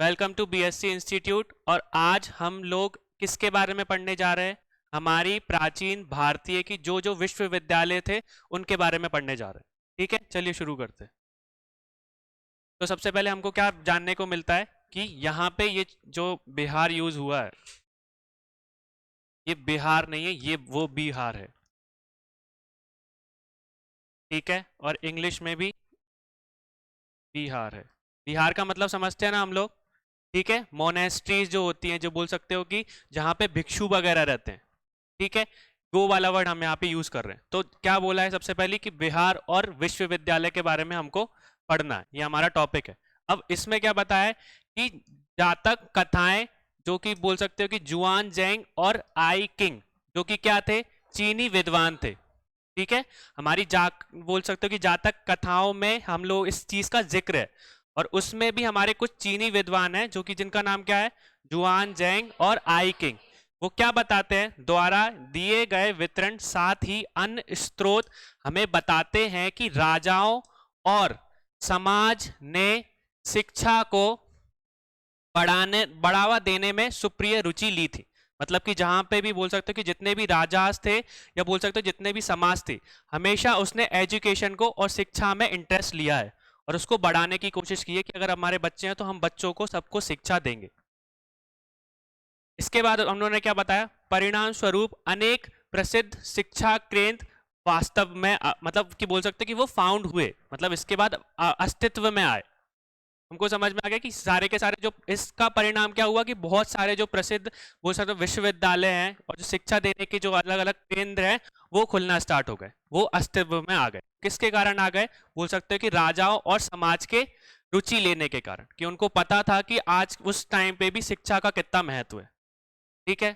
Welcome to BSc institute. और आज हम लोग किसके बारे में पढ़ने जा रहे हैं? हमारी प्राचीन भारतीय की जो जो विश्वविद्यालय थे उनके बारे में पढ़ने जा रहे हैं। ठीक है, चलिए शुरू करते हैं। तो सबसे पहले हमको क्या जानने को मिलता है कि यहाँ पे ये जो बिहार यूज हुआ है, ये बिहार नहीं है, ये वो बिहार है। ठीक है, और इंग्लिश में भी बिहार है। बिहार का मतलब समझते हैं ना हम लोग? ठीक है, मोनेस्ट्रीज जो होती हैं, जो बोल सकते हो कि जहाँ पे भिक्षु वगैरह रहते हैं। ठीक है, गो वाला वर्ड हम यहाँ पे यूज कर रहे हैं। तो क्या बोला है सबसे पहले कि बिहार और विश्वविद्यालय के बारे में हमको पढ़ना है, ये हमारा टॉपिक है। अब इसमें क्या बताया है कि जातक कथाएं, जो कि बोल सकते हो कि जुआन जैंग और आई किंग, जो कि क्या थे, चीनी विद्वान थे। ठीक है, हमारी बोल सकते हो कि जातक कथाओं में हम लोग इस चीज का जिक्र है। और उसमें भी हमारे कुछ चीनी विद्वान हैं, जो कि जिनका नाम क्या है, जुआन जैंग और आई किंग। वो क्या बताते हैं, द्वारा दिए गए वितरण साथ ही अन्य स्रोत हमें बताते हैं कि राजाओं और समाज ने शिक्षा को बढ़ावा देने में सुप्रिय रुचि ली थी। मतलब कि जहां पे भी बोल सकते हो कि जितने भी राजास थे या बोल सकते हो जितने भी समाज थे, हमेशा उसने एजुकेशन को और शिक्षा में इंटरेस्ट लिया है और उसको बढ़ाने की कोशिश की है कि अगर हमारे बच्चे हैं तो हम बच्चों को सबको शिक्षा देंगे। इसके बाद उन्होंने क्या बताया, परिणाम स्वरूप अनेक प्रसिद्ध शिक्षा केंद्र वास्तव में मतलब कि बोल सकते कि वो फाउंड हुए, मतलब इसके बाद अस्तित्व में आए। हमको समझ में आ गया कि सारे के सारे जो इसका परिणाम क्या हुआ कि बहुत सारे जो प्रसिद्ध बोल सकते विश्वविद्यालय हैं और जो शिक्षा देने के जो अलग अलग केंद्र हैं वो खुलना स्टार्ट हो गए, वो अस्तित्व में आ गए। किसके कारण आ गए? बोल सकते हैं कि राजाओं और समाज के रुचि लेने के कारण, कि उनको पता था कि आज उस टाइम पे भी शिक्षा का कितना महत्व है। ठीक है,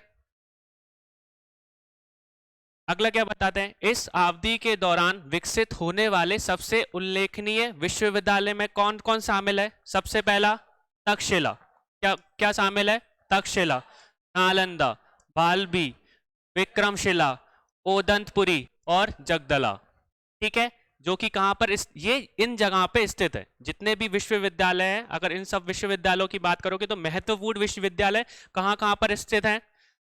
अगला क्या बताते हैं, इस अवधि के दौरान विकसित होने वाले सबसे उल्लेखनीय विश्वविद्यालय में कौन कौन शामिल है? सबसे पहला तक्षशिला। क्या क्या शामिल है? तक्षशिला, नालंदा, बाल्बी, विक्रमशिला, ओदंतपुरी और जगदला। ठीक है, जो कि कहां पर ये इन जगह पे स्थित है। जितने भी विश्वविद्यालय हैं, अगर इन सब विश्वविद्यालयों की बात करोगे तो महत्वपूर्ण विश्वविद्यालय कहां कहां पर स्थित हैं?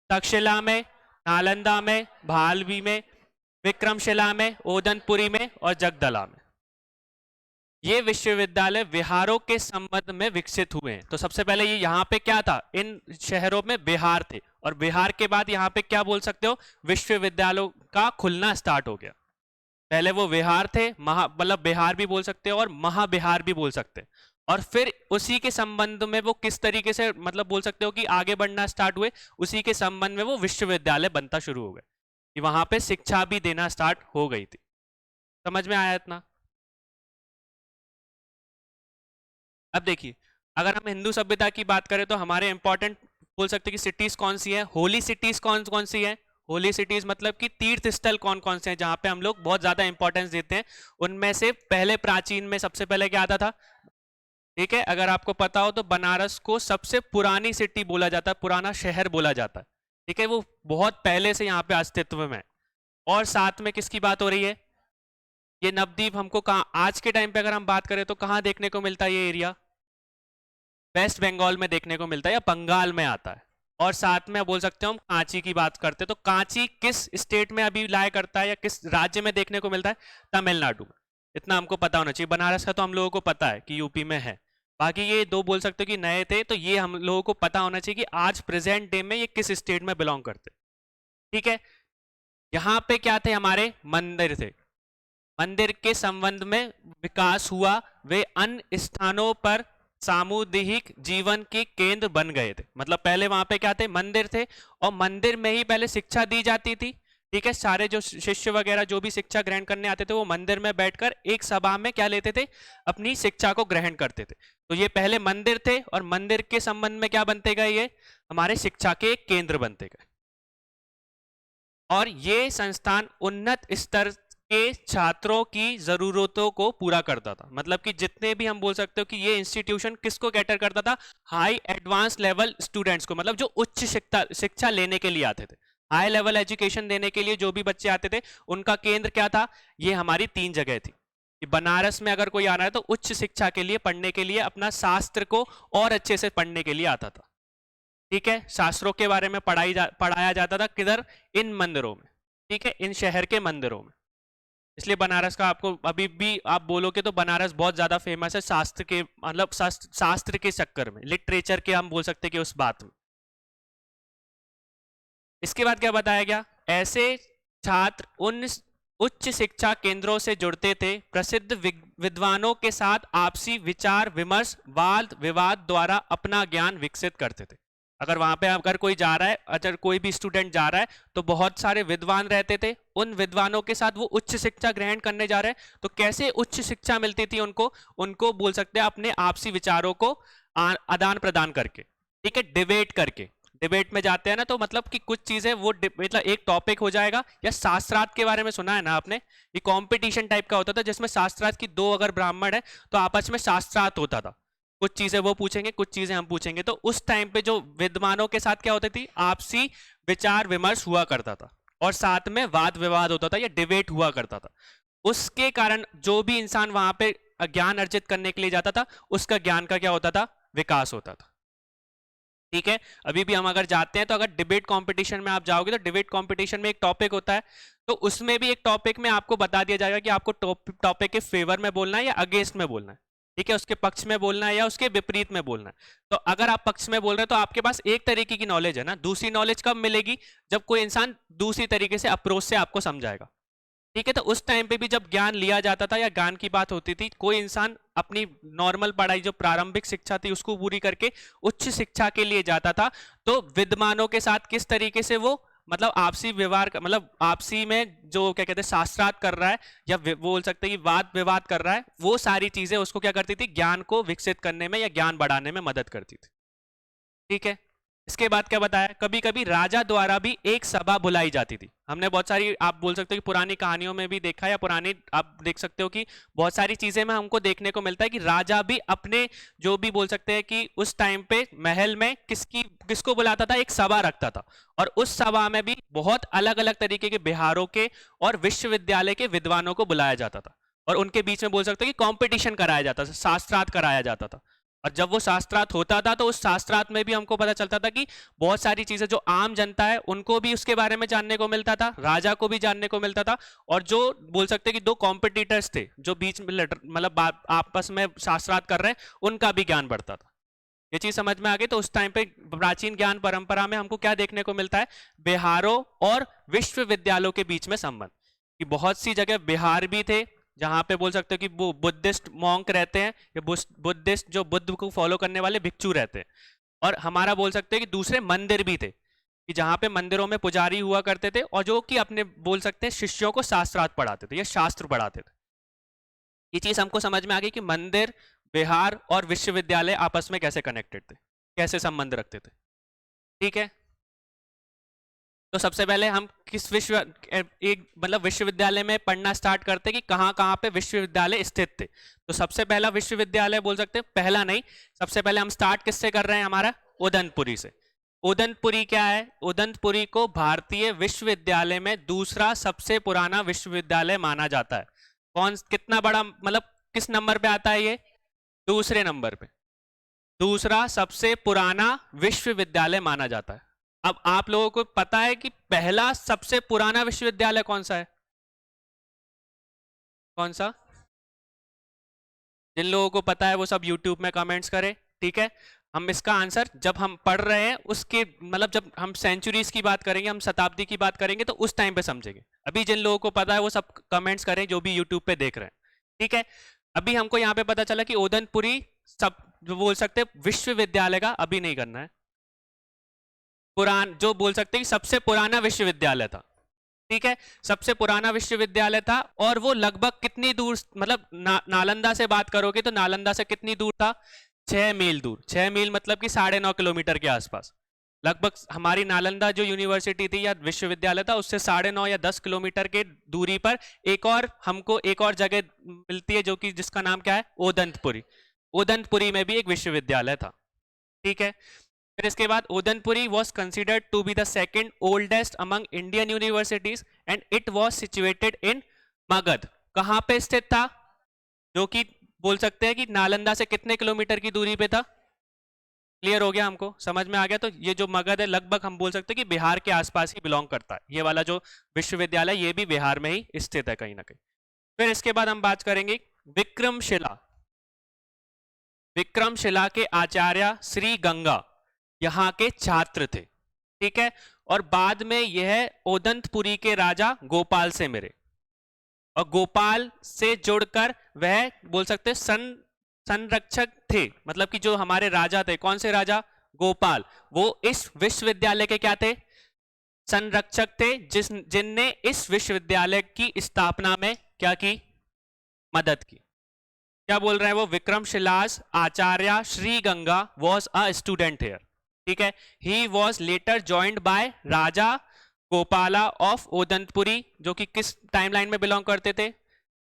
तक्षशिला में, नालंदा में, भालवी में, विक्रमशिला में, ओदनपुरी में और जगदला में। ये विश्वविद्यालय विहारों के संबंध में विकसित हुए हैं। तो सबसे पहले ये यहाँ पे क्या था, इन शहरों में विहार थे, और विहार के बाद यहाँ पे क्या बोल सकते हो, विश्वविद्यालयों का खुलना स्टार्ट हो गया। पहले वो विहार थे, मतलब बिहार भी बोल सकते हो और महाबिहार भी बोल सकते हैं। और फिर उसी के संबंध में वो किस तरीके से मतलब बोल सकते हो कि आगे बढ़ना स्टार्ट हुए, उसी के संबंध में वो विश्वविद्यालय बनता शुरू हो गए, कि वहां पे शिक्षा भी देना स्टार्ट हो गई थी। समझ में आया इतना? अब देखिए, अगर हम हिंदू सभ्यता की बात करें तो हमारे इंपॉर्टेंट बोल सकते हैं कि सिटीज कौन सी है, होली सिटीज कौन कौन सी है। होली सिटीज मतलब कि तीर्थ स्थल कौन कौन से हैं जहां पे हम लोग बहुत ज्यादा इंपॉर्टेंस देते हैं। उनमें से पहले प्राचीन में सबसे पहले क्या आता था? ठीक है, अगर आपको पता हो तो बनारस को सबसे पुरानी सिटी बोला जाता है, पुराना शहर बोला जाता है। ठीक है, वो बहुत पहले से यहाँ पे अस्तित्व में है। और साथ में किसकी बात हो रही है? ये नवद्वीप हमको कहाँ आज के टाइम पे अगर हम बात करें तो कहाँ देखने को मिलता है? ये एरिया वेस्ट बंगाल में देखने को मिलता है या बंगाल में आता है। और साथ में बोल सकते हो हम कांची की बात करते हैं, तो कांची किस स्टेट में अभी लाया करता है या किस राज्य में देखने को मिलता है? तमिलनाडु में। इतना हमको पता होना चाहिए। बनारस का तो हम लोगों को पता है कि यूपी में है। बाकी ये दो बोल सकते हो कि नए थे, तो ये हम लोगों को पता होना चाहिए कि आज प्रेजेंट डे में ये किस स्टेट में बिलोंग करते। ठीक है, यहाँ पे क्या थे? हमारे मंदिर थे। मंदिर के संबंध में विकास हुआ, वे अन्य स्थानों पर सामुदायिक जीवन के केंद्र बन गए थे। मतलब पहले वहां पे क्या थे? मंदिर थे, और मंदिर में ही पहले शिक्षा दी जाती थी। ठीक है, सारे जो शिष्य वगैरह जो भी शिक्षा ग्रहण करने आते थे वो मंदिर में बैठकर एक सभा में क्या लेते थे? अपनी शिक्षा को ग्रहण करते थे। तो ये पहले मंदिर थे, और मंदिर के संबंध में क्या बनते गए? ये हमारे शिक्षा के एक केंद्र बनते गए। और ये संस्थान उन्नत स्तर के छात्रों की जरूरतों को पूरा करता था। मतलब कि जितने भी हम बोल सकते हो कि ये इंस्टीट्यूशन किसको कैटर करता था? हाई एडवांस लेवल स्टूडेंट्स को, मतलब जो उच्च शिक्षा लेने के लिए आते थे, हाई लेवल एजुकेशन देने के लिए जो भी बच्चे आते थे, उनका केंद्र क्या था? ये हमारी तीन जगह थी। कि बनारस में अगर कोई आना है तो उच्च शिक्षा के लिए पढ़ने के लिए अपना शास्त्र को और अच्छे से पढ़ने के लिए आता था। ठीक है, शास्त्रों के बारे में पढ़ाया जाता था किधर, इन मंदिरों में। ठीक है, इन शहर के मंदिरों में। इसलिए बनारस का आपको अभी भी आप बोलोगे तो बनारस बहुत ज्यादा फेमस है शास्त्र के, मतलब शास्त्र के चक्कर में, लिटरेचर के हम बोल सकते हैं कि उस बात में। इसके बाद क्या बताया गया, ऐसे छात्र उन उच्च शिक्षा केंद्रों से जुड़ते थे, प्रसिद्ध विद्वानों के साथ आपसी विचार विमर्श वाद विवाद द्वारा अपना ज्ञान विकसित करते थे। अगर वहां पे अगर कोई जा रहा है, अगर कोई भी स्टूडेंट जा रहा है तो बहुत सारे विद्वान रहते थे, उन विद्वानों के साथ वो उच्च शिक्षा ग्रहण करने जा रहे हैं तो कैसे उच्च शिक्षा मिलती थी उनको बोल सकते हैं अपने आपसी विचारों को आदान प्रदान करके। ठीक है, डिबेट करके। डिबेट में जाते हैं ना तो मतलब कि कुछ चीजें वो मतलब एक टॉपिक हो जाएगा, या शास्त्रार्थ के बारे में सुना है ना आपने, ये कंपटीशन टाइप का होता था जिसमें शास्त्रार्थ की दो अगर ब्राह्मण है तो आपस में शास्त्रार्थ होता था, कुछ चीजें वो पूछेंगे कुछ चीजें हम पूछेंगे, तो उस टाइम पे जो विद्वानों के साथ क्या होती थी, आपसी विचार विमर्श हुआ करता था और साथ में वाद विवाद होता था या डिबेट हुआ करता था। उसके कारण जो भी इंसान वहां पे ज्ञान अर्जित करने के लिए जाता था उसका ज्ञान का क्या होता था, विकास होता था। ठीक है, अभी भी हम अगर जाते हैं तो अगर डिबेट कंपटीशन में आप जाओगे तो डिबेट कंपटीशन में एक टॉपिक होता है, तो उसमें भी एक टॉपिक में आपको बता दिया जाएगा कि आपको टॉपिक के फेवर में बोलना है या अगेंस्ट में बोलना है। ठीक है, उसके पक्ष में बोलना है या उसके विपरीत में बोलना है। तो अगर आप पक्ष में बोल रहे हैं तो आपके पास एक तरीके की नॉलेज है ना, दूसरी नॉलेज कब मिलेगी, जब कोई इंसान दूसरी तरीके से अप्रोच से आपको समझाएगा। ठीक है, तो उस टाइम पे भी जब ज्ञान लिया जाता था या ज्ञान की बात होती थी, कोई इंसान अपनी नॉर्मल पढ़ाई जो प्रारंभिक शिक्षा थी उसको पूरी करके उच्च शिक्षा के लिए जाता था, तो विद्वानों के साथ किस तरीके से वो मतलब आपसी व्यवहार, मतलब आपसी में जो क्या कहते हैं शास्त्रार्थ कर रहा है या बोल सकते हैं कि वाद विवाद कर रहा है, वो सारी चीजें उसको क्या करती थी, ज्ञान को विकसित करने में या ज्ञान बढ़ाने में मदद करती थी। ठीक है, इसके बाद क्या बताया, कभी कभी राजा द्वारा भी एक सभा बुलाई जाती थी। हमने बहुत सारी आप बोल सकते हो कि पुरानी कहानियों में भी देखा, या पुरानी आप देख सकते हो कि बहुत सारी चीजें में हमको देखने को मिलता है कि राजा भी अपने जो भी बोल सकते हैं कि उस टाइम पे महल में किसको बुलाता था, एक सभा रखता था, और उस सभा में भी बहुत अलग अलग तरीके के बिहारों के और विश्वविद्यालय के विद्वानों को बुलाया जाता था, और उनके बीच में बोल सकते हैं कि कॉम्पिटिशन कराया जाता था, शास्त्रार्थ कराया जाता था। और जब वो शास्त्रार्थ होता था तो उस शास्त्रार्थ में भी हमको पता चलता था कि बहुत सारी चीजें जो आम जनता है उनको भी उसके बारे में जानने को मिलता था, राजा को भी जानने को मिलता था, और जो बोल सकते हैं कि दो कॉम्पिटिटर्स थे जो बीच में मतलब आपस में शास्त्रार्थ कर रहे हैं, उनका भी ज्ञान बढ़ता था। ये चीज समझ में आ गई। तो उस टाइम पे प्राचीन ज्ञान परंपरा में हमको क्या देखने को मिलता है, बिहारों और विश्वविद्यालयों के बीच में संबंध, कि बहुत सी जगह बिहार भी थे जहां पे बोल सकते हो कि वो बुद्धिस्ट मॉन्क रहते हैं, या बुद्धिस्ट जो बुद्ध को फॉलो करने वाले भिक्षु रहते हैं, और हमारा बोल सकते हैं कि दूसरे मंदिर भी थे, कि जहां पे मंदिरों में पुजारी हुआ करते थे और जो कि अपने बोल सकते हैं शिष्यों को शास्त्रार्थ पढ़ाते थे या शास्त्र पढ़ाते थे। ये चीज हमको समझ में आ गई कि मंदिर, बिहार और विश्वविद्यालय आपस में कैसे कनेक्टेड थे, कैसे संबंध रखते थे। ठीक है, तो सबसे पहले हम किस एक मतलब विश्वविद्यालय में पढ़ना स्टार्ट करते कि कहाँ कहाँ पे विश्वविद्यालय स्थित थे। तो सबसे पहला विश्वविद्यालय बोल सकते हैं, पहला नहीं, सबसे पहले हम स्टार्ट किससे कर रहे हैं, हमारा उदनपुरी से। उदनपुरी क्या है, उदनपुरी को भारतीय विश्वविद्यालय में दूसरा सबसे पुराना विश्वविद्यालय माना जाता है। कौन कितना बड़ा, मतलब किस नंबर पे आता है ये, दूसरे नंबर पे, दूसरा सबसे पुराना विश्वविद्यालय माना जाता है। अब आप लोगों को पता है कि पहला सबसे पुराना विश्वविद्यालय कौन सा है, कौन सा? जिन लोगों को पता है वो सब YouTube में कमेंट्स करें। ठीक है, हम इसका आंसर जब हम पढ़ रहे हैं उसके मतलब जब हम सेंचुरीज की बात करेंगे, हम शताब्दी की बात करेंगे तो उस टाइम पे समझेंगे। अभी जिन लोगों को पता है वो सब कमेंट्स करें जो भी यूट्यूब पे देख रहे हैं। ठीक है, अभी हमको यहाँ पे पता चला कि उदनपुरी सब जो बोल सकते हैं विश्वविद्यालय का, अभी नहीं करना है, जो बोल सकते हैं कि सबसे पुराना विश्वविद्यालय था। ठीक है, सबसे पुराना विश्वविद्यालय था, और वो लगभग कितनी दूर, मतलब नालंदा से बात करोगे तो नालंदा से कितनी दूर था, 6 मील दूर। 6 मील मतलब कि 9.5 किलोमीटर के आसपास। लगभग हमारी नालंदा जो यूनिवर्सिटी थी या विश्वविद्यालय था उससे 9.5 या 10 किलोमीटर के दूरी पर हमको एक और जगह मिलती है जो कि जिसका नाम क्या है, उदनपुरी। उदनपुरी में भी एक विश्वविद्यालय था। ठीक है, फिर इसके बाद उदनपुरी was considered to be the second oldest among Indian universities and it was situated in Magadh. कहां पे स्थित था, जो कि बोल सकते हैं कि नालंदा से कितने किलोमीटर की दूरी पे था। क्लियर हो गया, हमको समझ में आ गया। तो ये जो मगध है लगभग हम बोल सकते हैं कि बिहार के आसपास ही बिलोंग करता है। ये वाला जो विश्वविद्यालय ये भी बिहार में ही स्थित है कहीं ना कहीं। फिर इसके बाद हम बात करेंगे विक्रमशिला। विक्रमशिला के आचार्य श्री गंगा यहाँ के छात्र थे, ठीक है। और बाद में यह ओदंतपुरी के राजा गोपाल से मिले, और गोपाल से जुड़कर वह बोल सकते हैं संरक्षक थे, मतलब कि जो हमारे राजा थे, कौन से राजा, गोपाल, वो इस विश्वविद्यालय के क्या थे, संरक्षक थे, जिनने इस विश्वविद्यालय की स्थापना में क्या की, मदद की। क्या बोल रहे हैं वो, Vikramshila's Acharya Shri Ganga was a student here, ठीक है। He was later joined by Raja Gopala of Odantapuri, जो कि किस टाइमलाइन में बिलोंग करते थे,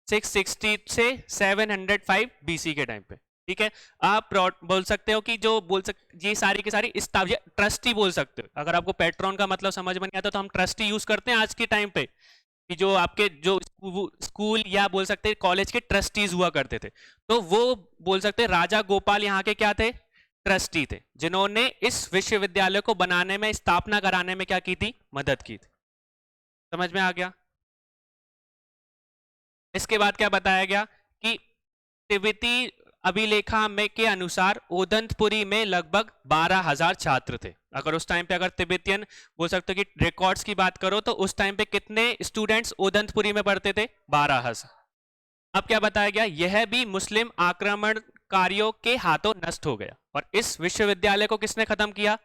660 से 705 बीसी के टाइम पे, ठीक है। आप बोल सकते हो कि जो ये सारी की सारी ट्रस्टी बोल सकते हो। अगर आपको पैट्रॉन का मतलब समझ में नहीं आता तो हम ट्रस्टी यूज करते हैं आज के टाइम पे, कि जो आपके जो स्कूल या बोल सकते हैं कॉलेज के ट्रस्टीज हुआ करते थे, तो वो बोल सकते हैं राजा गोपाल यहाँ के क्या थे, ट्रस्टी थे, जिन्होंने इस विश्वविद्यालय को बनाने में, स्थापना कराने में क्या की थी, मदद की थी। समझ में आ गया। इसके बाद क्या बताया गया कि तिब्बती अभिलेखा में के अनुसार ओदंतपुरी में लगभग 12,000 छात्र थे। अगर उस टाइम पे अगर तिब्बतियन बोल सकते हो कि रिकॉर्ड्स की बात करो तो उस टाइम पे कितने स्टूडेंट्स ओदंतपुरी में पढ़ते थे, 12,000। अब क्या बताया गया, यह भी मुस्लिम आक्रमणकारियों के हाथों नष्ट हो गया। और इस विश्वविद्यालय को किसने खत्म किया,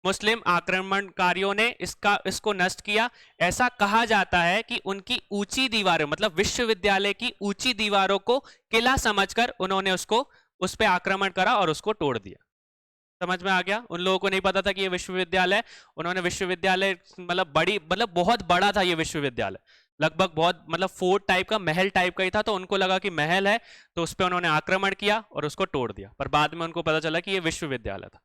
मुस्लिम आक्रमणकारियों ने इसको नष्ट किया। ऐसा कहा जाता है कि उनकी ऊंची दीवारों, मतलब विश्वविद्यालय की ऊंची दीवारों को किला समझकर उन्होंने उस पे आक्रमण करा और उसको तोड़ दिया। समझ में आ गया। उन लोगों को नहीं पता था कि ये विश्वविद्यालय, उन्होंने विश्वविद्यालय मतलब बहुत बड़ा था ये विश्वविद्यालय, लगभग बहुत मतलब फोर्ट टाइप का, महल टाइप का ही था। तो उनको लगा कि महल है, तो उस पर उन्होंने आक्रमण किया और उसको तोड़ दिया। पर बाद में उनको पता चला कि ये विश्वविद्यालय था।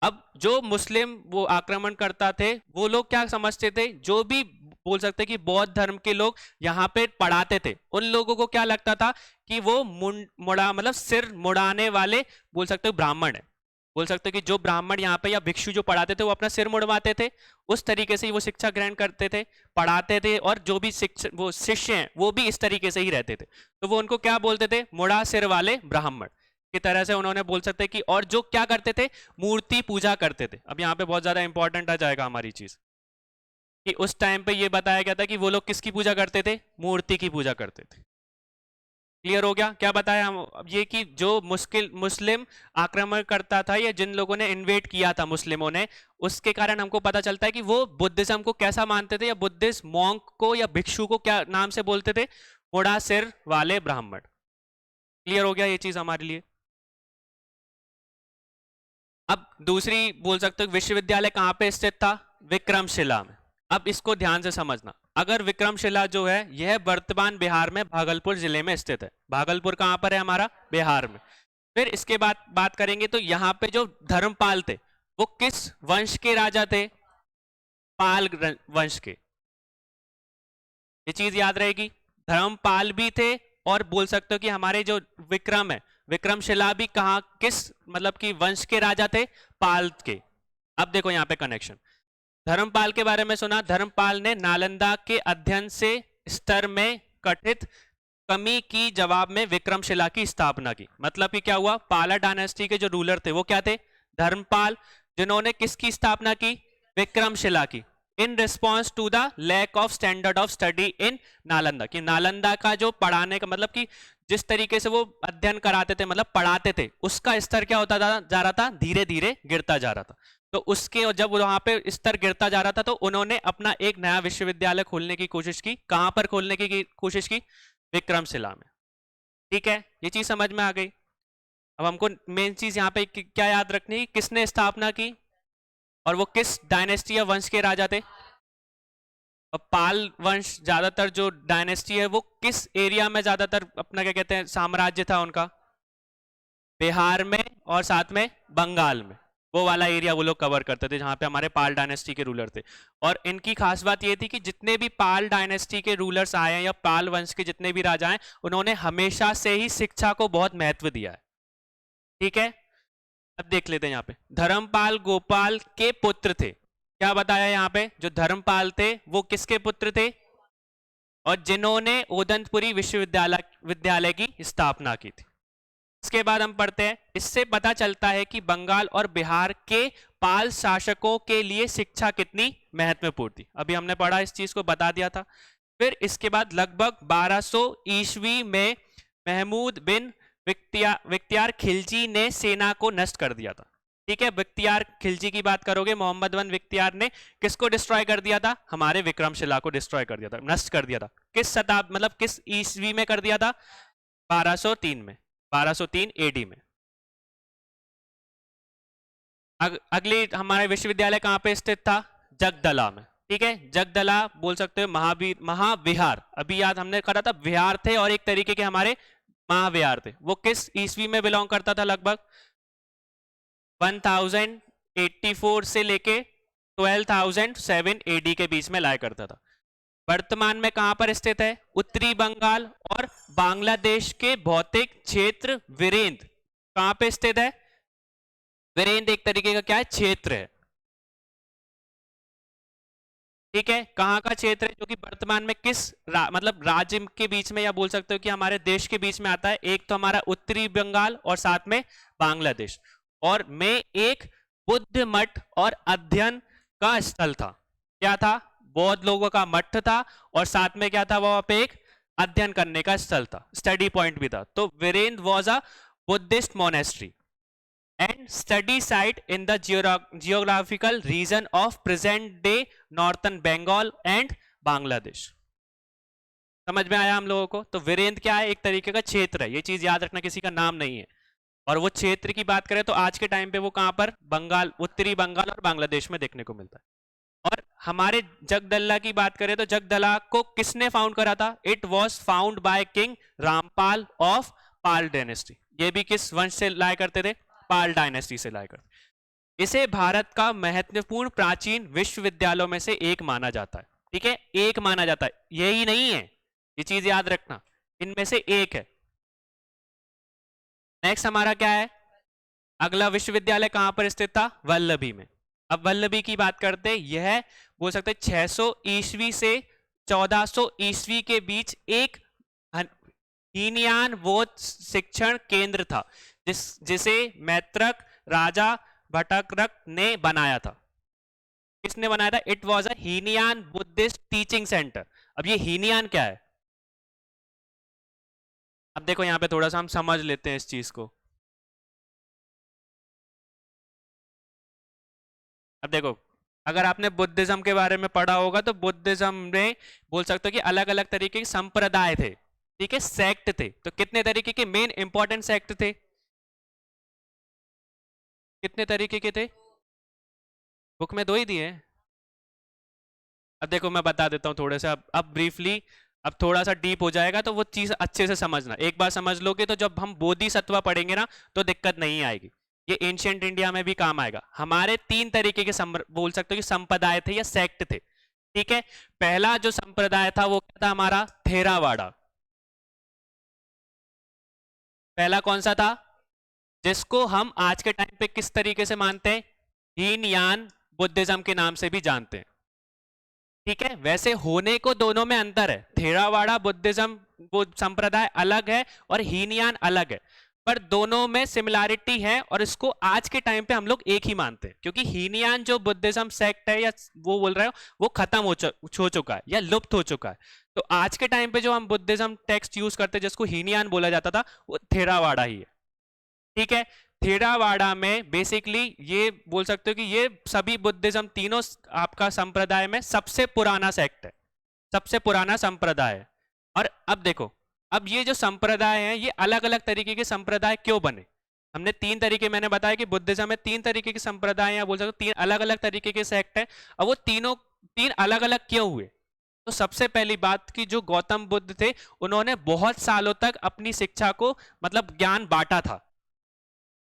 अब जो मुस्लिम वो आक्रमण करता थे, वो लोग क्या समझते थे, जो भी बोल सकते कि बौद्ध धर्म के लोग यहाँ पे पढ़ाते थे, उन लोगों को क्या लगता था कि वो मतलब सिर मुड़ाने वाले बोल सकते हो ब्राह्मण है। बोल सकते कि जो ब्राह्मण यहाँ पे या भिक्षु जो पढ़ाते थे वो अपना सिर मुड़वाते थे, उस तरीके से ही वो शिक्षा ग्रहण करते थे, पढ़ाते थे। और जो भी वो शिष्य हैं वो भी इस तरीके से ही रहते थे। तो वो उनको क्या बोलते थे, मुड़ा सिर वाले ब्राह्मण की तरह से उन्होंने बोल सकते कि, और जो क्या करते थे, मूर्ति पूजा करते थे। अब यहाँ पे बहुत ज्यादा इंपॉर्टेंट आ जाएगा हमारी चीज, कि उस टाइम पे ये बताया गया था कि वो लोग किसकी पूजा करते थे, मूर्ति की पूजा करते थे। क्लियर हो गया। क्या बताया हम, अब ये कि जो मुस्लिम आक्रमण करता था, या जिन लोगों ने इन्वेट किया था मुस्लिमों ने, उसके कारण हमको पता चलता है कि वो बुद्धिज्म को कैसा मानते थे, या बुद्धिस्ट मॉन्क को या भिक्षु को क्या नाम से बोलते थे, मुड़ा सिर वाले ब्राह्मण। क्लियर हो गया ये चीज हमारे लिए। अब दूसरी बोल सकते हो विश्वविद्यालय कहां पे स्थित था, विक्रमशिला में। अब इसको ध्यान से समझना, अगर विक्रमशिला जो है यह वर्तमान बिहार में भागलपुर जिले में स्थित है। भागलपुर कहां पर है हमारा, बिहार में। फिर इसके बाद बात करेंगे तो यहाँ पे जो धर्मपाल थे वो किस वंश के राजा थे, पाल वंश के। ये चीज याद रहेगी, धर्मपाल भी थे, और बोल सकते हो कि हमारे जो विक्रम है, विक्रमशिला भी कहा किस मतलब कि वंश के राजा थे, पाल के। अब देखो यहाँ पे कनेक्शन, धर्मपाल के बारे में सुना, धर्मपाल ने नालंदा के अध्ययन से स्तर में कथित कमी की जवाब में विक्रमशिला की स्थापना की। मतलब कि क्या हुआ, पाला डायनेस्टी के जो रूलर थे वो क्या थे, धर्मपाल, जिन्होंने किसकी स्थापना की, विक्रमशिला की, in response to the lack of standard of study in Nalanda. कि नालंदा का जो पढ़ाने का मतलब कि जिस तरीके से वो अध्ययन कराते थे, मतलब पढ़ाते थे, उसका स्तर क्या होता जा रहा था, धीरे धीरे गिरता जा रहा था। तो उसके जब वहां पे स्तर गिरता जा रहा था तो उन्होंने अपना एक नया विश्वविद्यालय खोलने की कोशिश की। कहां पर खोलने की कोशिश की, विक्रमशिला में। ठीक है, ये चीज समझ में आ गई। अब हमको मेन चीज यहाँ पे क्या याद रखनी है, किसने स्थापना की और वो किस डायनेस्टी या वंश के राजा थे। और पाल वंश ज्यादातर जो डायनेस्टी है वो किस एरिया में ज्यादातर अपना क्या कहते हैं साम्राज्य था उनका, बिहार में और साथ में बंगाल में। वो वाला एरिया वो लोग कवर करते थे जहाँ पे हमारे पाल डायनेस्टी के रूलर थे। और इनकी खास बात ये थी कि जितने भी पाल डायनेस्टी के रूलर्स आए हैं या पाल वंश के जितने भी राजा हैं, उन्होंने हमेशा से ही शिक्षा को बहुत महत्व दिया है। ठीक है, अब देख लेते हैं यहाँ पे धर्मपाल गोपाल के पुत्र थे। क्या बताया यहाँ पे, जो धर्मपाल थे वो किसके पुत्र थे, और जिन्होंने ओदंतपुरी विश्वविद्यालय की स्थापना की थी। इसके बाद हम पढ़ते हैं, इससे पता चलता है कि बंगाल और बिहार के पाल शासकों के लिए शिक्षा कितनी महत्वपूर्ण थी। अभी हमने पढ़ा, इस चीज को बता दिया था। फिर इसके बाद लगभग 1200 ईस्वी में महमूद बिन बख्तियार खिलजी ने सेना को नष्ट कर दिया था। ठीक है, बख्तियार खिलजी की बात करोगे, मोहम्मद बिन बख्तियार ने किसको डिस्ट्रॉय कर दिया था, हमारे विक्रमशिला को डिस्ट्रॉय कर दिया था, नष्ट कर दिया था। किस शताब्दी मतलब किस ईस्वी में कर दिया था, 1203 में, 1203 एडी में। अगली हमारे विश्वविद्यालय कहां पे स्थित था, जगदला में। ठीक है, जगदला बोल सकते हो महाविहार। अभी याद हमने करा था विहार थे और एक तरीके के हमारे महाविहार थे। वो किस ईस्वी में बिलोंग करता था, लगभग 1084 से लेके 1207 एडी के बीच में लाया करता था। वर्तमान में कहां पर स्थित है, उत्तरी बंगाल और बांग्लादेश के भौतिक क्षेत्र वीरेंद्र कहां पे स्थित है, वीरेंद्र एक तरीके का क्या है, क्षेत्र है। ठीक है, कहां का क्षेत्र है, जो कि वर्तमान में किस मतलब राज्य के बीच में, या बोल सकते हो कि हमारे देश के बीच में आता है। एक तो हमारा उत्तरी बंगाल और साथ में बांग्लादेश, और में एक बुद्ध मठ और अध्ययन का स्थल था। क्या था, बौद्ध लोगों का मठ था और साथ में क्या था, वहां पे एक अध्ययन करने का स्थल था, स्टडी पॉइंट भी था। तो Virendra was a Buddhist monastery and study site in the geographical region of present day northern Bengal and Bangladesh। समझ में आया हम लोगों को। तो वीरेंद्र क्या है, एक तरीके का क्षेत्र है, ये चीज याद रखना, किसी का नाम नहीं है। और वो क्षेत्र की बात करें तो आज के टाइम पे वो कहां पर, बंगाल, उत्तरी बंगाल और बांग्लादेश में देखने को मिलता है। और हमारे जगदला की बात करें तो जगदला को किसने फाउंड करा था, it was found by king Rampal of Pal dynasty. ये भी किस वंश से लाया करते थे, पाल डायनेस्टी से लाया करते। इसे भारत का महत्वपूर्ण प्राचीन विश्वविद्यालयों में से एक माना जाता है। ठीक है, एक माना जाता है, यही नहीं है, ये चीज याद रखना, इनमें से एक है। नेक्स्ट हमारा क्या है, अगला विश्वविद्यालय कहां पर स्थित था, वल्लभी में। अब वल्लभी की बात करते, यह बोल सकते 600 ईस्वी से 1400 ईस्वी के बीच एक हीनयान बौद्ध शिक्षण केंद्र था, जिसे मैत्रक राजा भटकरक ने बनाया था। किसने बनाया था, it was a Hinayana Buddhist teaching centre. अब ये हीनयान क्या है, अब देखो यहां पे थोड़ा सा हम समझ लेते हैं इस चीज को। अब देखो, अगर आपने बुद्धिज्म के बारे में पढ़ा होगा तो बुद्धिज्म में बोल सकते हो कि अलग अलग तरीके के संप्रदाय थे। ठीक है, सेक्ट थे। तो कितने तरीके के मेन इंपॉर्टेंट सेक्ट थे, कितने तरीके के थे, बुक में 2 ही दिए हैं। अब देखो मैं बता देता हूँ थोड़े से, अब ब्रीफली, अब थोड़ा सा डीप हो जाएगा तो वो चीज अच्छे से समझना। एक बार समझ लोगे तो जब हम बोधिसत्व पढ़ेंगे ना तो दिक्कत नहीं आएगी, ये एंशिएंट इंडिया में भी काम आएगा। हमारे 3 तरीके के बोल सकते हो कि संप्रदाय थे या सेक्ट थे। ठीक है, पहला जो संप्रदाय था वो क्या था, हमारा थेरावाड़ा। पहला कौन सा था, जिसको हम आज के टाइम पे किस तरीके से मानते हैं, हीनयान बुद्धिज्म के नाम से भी जानते हैं। ठीक है, वैसे होने को दोनों में अंतर है, थेरावाड़ा बुद्धिज्म संप्रदाय अलग है और हीनयान अलग है, पर दोनों में सिमिलैरिटी है और इसको आज के टाइम पे हम लोग एक ही मानते हैं। क्योंकि हीनयान जो बुद्धिज्म सेक्ट है या वो बोल रहे हो, वो खत्म हो चुका है या लुप्त हो चुका है। तो आज के टाइम पे जो हम बुद्धिज्म टेक्स्ट यूज करते हैं जिसको हीनयान बोला जाता था, वो थेरावाड़ा ही है। ठीक है, थेरावाड़ा में बेसिकली ये बोल सकते हो कि ये सभी बुद्धिज्म तीनों आपका संप्रदाय में सबसे पुराना सेक्ट है, सबसे पुराना संप्रदाय है। और अब देखो, अब ये जो संप्रदाय है ये अलग अलग तरीके के संप्रदाय क्यों बने, हमने 3 तरीके मैंने बताया कि बुद्धिज्म में 3 तरीके के संप्रदाय या बोल सकते हो 3 अलग अलग तरीके के सेक्ट है। अब वो तीनों 3 अलग अलग क्यों हुए, तो सबसे पहली बात कि जो गौतम बुद्ध थे उन्होंने बहुत सालों तक अपनी शिक्षा को मतलब ज्ञान बांटा था।